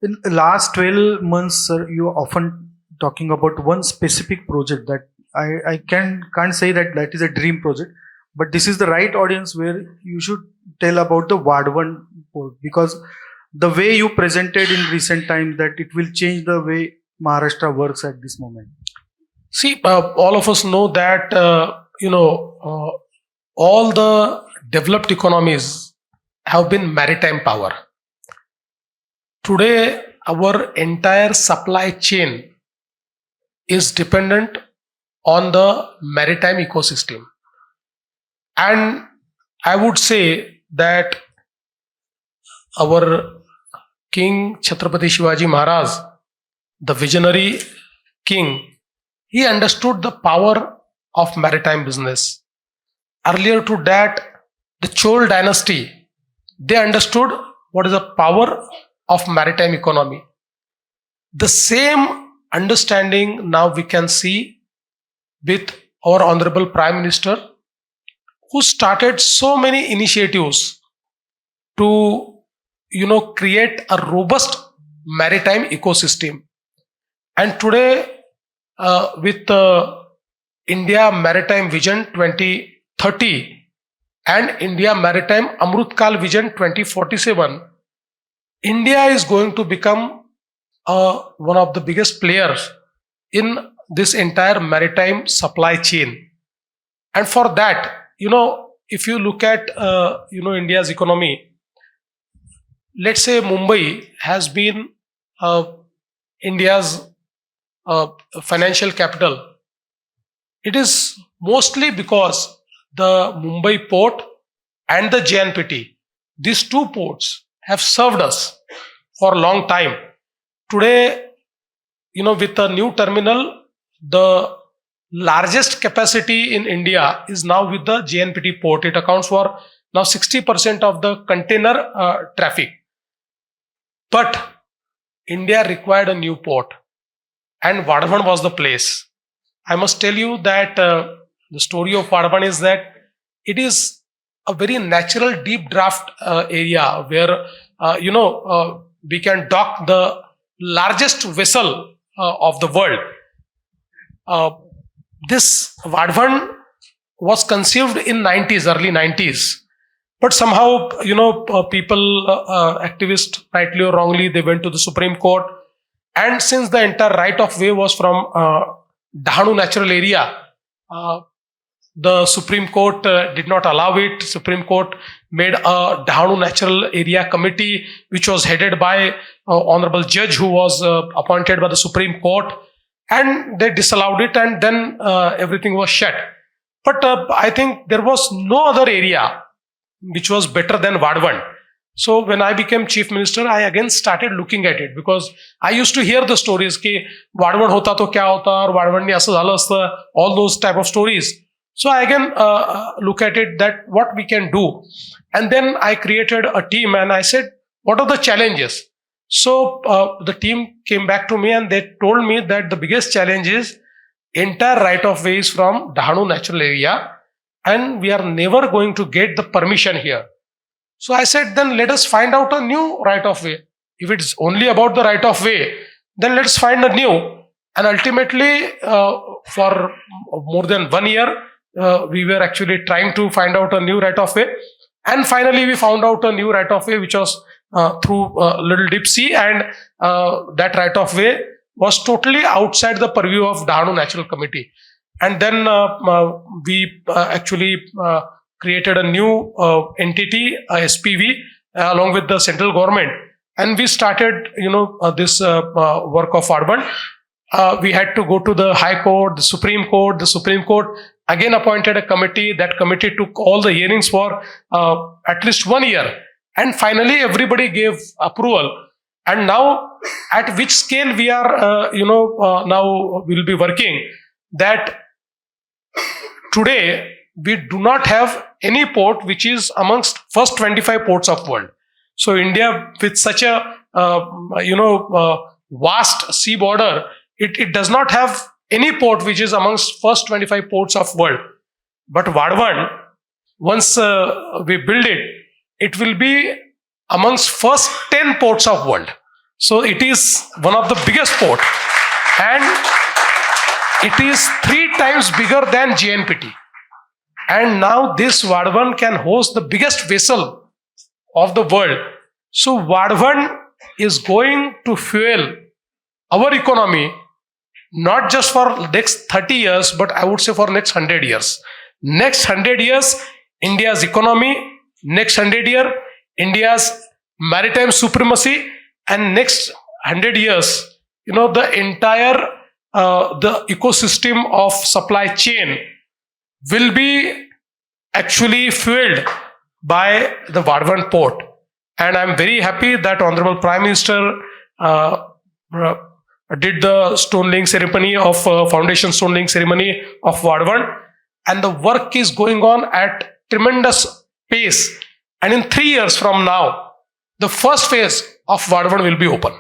In the last 12 months, sir, you are often talking about one specific project that can't say that that is a dream project, but this is the right audience where you should tell about the Vadhavan port, because the way you presented in recent times that it will change the way Maharashtra works at this moment. See, all of us know that all the developed economies have been maritime power. Today, our entire supply chain is dependent on the maritime ecosystem. And I would say that our King Chhatrapati Shivaji Maharaj, the visionary king, he understood the power of maritime business. Earlier to that, the Chol dynasty, they understood what is the power of maritime economy. The same understanding now we can see with our Honorable Prime Minister, who started so many initiatives to create a robust maritime ecosystem. And today, with India Maritime Vision 2030 and India Maritime Amrit Kaal Vision 2047, India is going to become one of the biggest players in this entire maritime supply chain. And for that, if you look at India's economy, let's say Mumbai has been India's financial capital. It is mostly because the Mumbai port and the JNPT, these two ports have served us for a long time. Today, with the new terminal, the largest capacity in India is now with the JNPT port. It accounts for now 60% of the container traffic. But India required a new port, and Vadhavan was the place. I must tell you that the story of Vadhavan is that it is a very natural deep draft area where we can dock the largest vessel of the world. This Vadhavan was conceived in early 90s. But somehow, people, activists, rightly or wrongly, they went to the Supreme Court. And since the entire right of way was from Dahanu natural area, the Supreme Court did not allow it. Supreme Court made a Dahanu natural area committee, which was headed by honorable judge who was appointed by the Supreme Court. And they disallowed it, and then everything was shut. But I think there was no other area which was better than Vadhavan. So when I became chief minister, I again started looking at it, because I used to hear the stories कि Vadhavan hota to kya hota और Vadhavan ने ऐसा झालं असतं, all those type of stories. So I again look at it that what we can do. And then I created a team and I said, what are the challenges? So the team came back to me and they told me that the biggest challenge is entire right of way is from Dahanu natural area, and we are never going to get the permission here. So I said, then let us find out a new right of way. If it's only about the right of way, then let's find a new. And ultimately, for more than 1 year, we were actually trying to find out a new right of way. And finally, we found out a new right of way, which was through Little Deep Sea, and that right of way was totally outside the purview of Dahanu Natural Committee. And then we actually created a new entity, SPV, along with the central government, and we started, this work of Vadhavan. We had to go to the High Court, the Supreme Court. The Supreme Court again appointed a committee. That committee took all the hearings for at least 1 year, and finally everybody gave approval. And now, at which scale we are, now we'll be working, that today we do not have any port which is amongst first 25 ports of world. So India, with such a vast sea border, it does not have any port which is amongst first 25 ports of world. But Vadhavan, once we build it, it will be amongst first 10 ports of world. So it is one of the biggest port, and it is 3 times bigger than JNPT. And now this Vadhavan can host the biggest vessel of the world. So Vadhavan is going to fuel our economy, not just for next 30 years, but I would say for next 100 years. Next 100 years, India's economy, next 100 year, India's maritime supremacy, and next 100 years, the entire the ecosystem of supply chain will be actually fueled by the Vadhavan port. And I'm very happy that Honorable Prime Minister did the stone laying ceremony of foundation stone laying ceremony of Vadhavan, and the work is going on at tremendous pace. And in 3 years from now, the first phase of Vadhavan will be open.